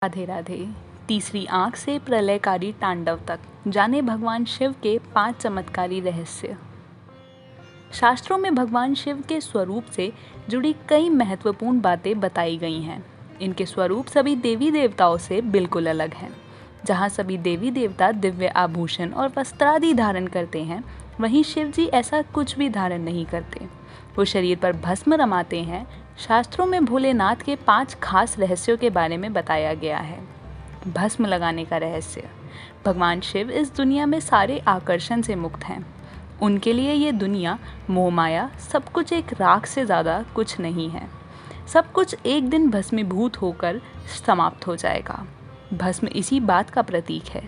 राधे राधे। तीसरी आंख से प्रलयकारी तांडव तक जाने भगवान शिव के 5 चमत्कारी रहस्य। शास्त्रों में भगवान शिव के स्वरूप से जुड़ी कई महत्वपूर्ण बातें बताई गई हैं। इनके स्वरूप सभी देवी देवताओं से बिल्कुल अलग हैं। जहाँ सभी देवी देवता दिव्य आभूषण और वस्त्रादि धारण करते हैं, वहीं शिव जी ऐसा कुछ भी धारण नहीं करते। वो शरीर पर भस्म रमाते हैं। शास्त्रों में भोलेनाथ के 5 खास रहस्यों के बारे में बताया गया है। भस्म लगाने का रहस्य। भगवान शिव इस दुनिया में सारे आकर्षण से मुक्त हैं। उनके लिए ये दुनिया, मोहमाया, सब कुछ एक राख से ज़्यादा कुछ नहीं है। सब कुछ एक दिन भस्मीभूत होकर समाप्त हो जाएगा। भस्म इसी बात का प्रतीक है।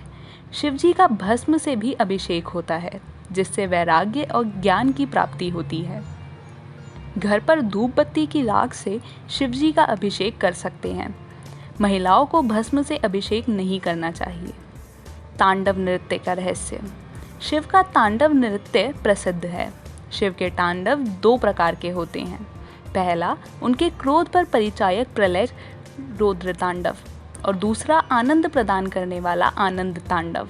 शिव जी का भस्म से भी अभिषेक होता है, जिससे वैराग्य और ज्ञान की प्राप्ति होती है। घर पर धूप बत्ती की राख से शिव जी का अभिषेक कर सकते हैं। महिलाओं को भस्म से अभिषेक नहीं करना चाहिए। तांडव नृत्य का रहस्य। शिव का तांडव नृत्य प्रसिद्ध है। शिव के तांडव 2 प्रकार के होते हैं। पहला, उनके क्रोध पर परिचायक प्रलय रौद्र तांडव, और दूसरा आनंद प्रदान करने वाला आनंद तांडव।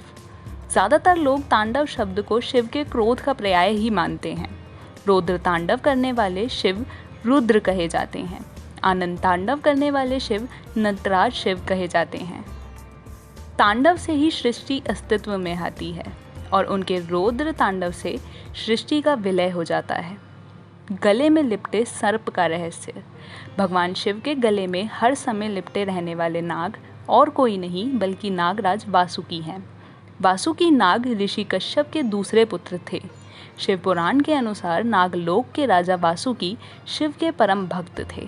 ज़्यादातर लोग तांडव शब्द को शिव के क्रोध का पर्याय ही मानते हैं। रौद्र तांडव करने वाले शिव रुद्र कहे जाते हैं। आनंद तांडव करने वाले शिव नटराज शिव कहे जाते हैं। तांडव से ही सृष्टि अस्तित्व में आती है और उनके रौद्र तांडव से सृष्टि का विलय हो जाता है। गले में लिपटे सर्प का रहस्य। भगवान शिव के गले में हर समय लिपटे रहने वाले नाग और कोई नहीं बल्कि नागराज वासुकी हैं। वासुकी नाग ऋषि कश्यप के दूसरे पुत्र थे। शिव पुराण के अनुसार नागलोक के राजा वासुकी शिव के परम भक्त थे।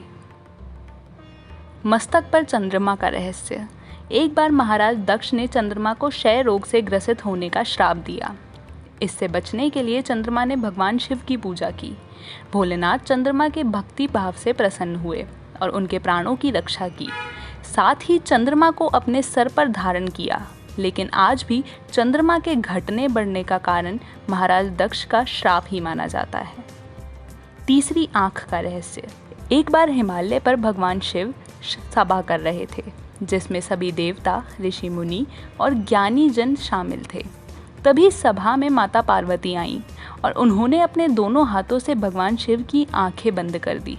मस्तक पर चंद्रमा का रहस्य। एक बार महाराज दक्ष ने चंद्रमा को क्षय रोग से ग्रसित होने का श्राप दिया। इससे बचने के लिए चंद्रमा ने भगवान शिव की पूजा की। भोलेनाथ चंद्रमा के भक्ति भाव से प्रसन्न हुए और उनके प्राणों की रक्षा की। साथ ही चंद्रमा को अपने सर पर धारण किया। लेकिन आज भी चंद्रमा के घटने बढ़ने का कारण महाराज दक्ष का श्राप ही माना जाता है। तीसरी आंख का रहस्य। एक बार हिमालय पर भगवान शिव सभा कर रहे थे, जिसमें सभी देवता, ऋषि मुनि और ज्ञानी जन शामिल थे। तभी सभा में माता पार्वती आईं और उन्होंने अपने दोनों हाथों से भगवान शिव की आंखें बंद कर दी।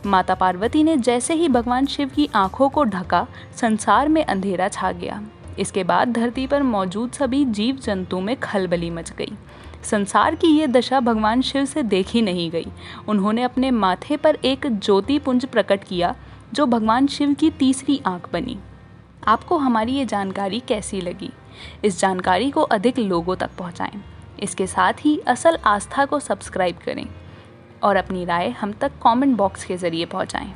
माता पार्वती ने जैसे ही भगवान शिव की आंखों को ढका, संसार में अंधेरा छा गया। इसके बाद धरती पर मौजूद सभी जीव जंतु में खलबली मच गई। संसार की ये दशा भगवान शिव से देखी नहीं गई। उन्होंने अपने माथे पर एक ज्योति पुंज प्रकट किया, जो भगवान शिव की तीसरी आंख बनी। आपको हमारी ये जानकारी कैसी लगी? इस जानकारी को अधिक लोगों तक पहुंचाएं। इसके साथ ही असल आस्था को सब्सक्राइब करें और अपनी राय हम तक कमेंट बॉक्स के ज़रिए पहुंचाएं।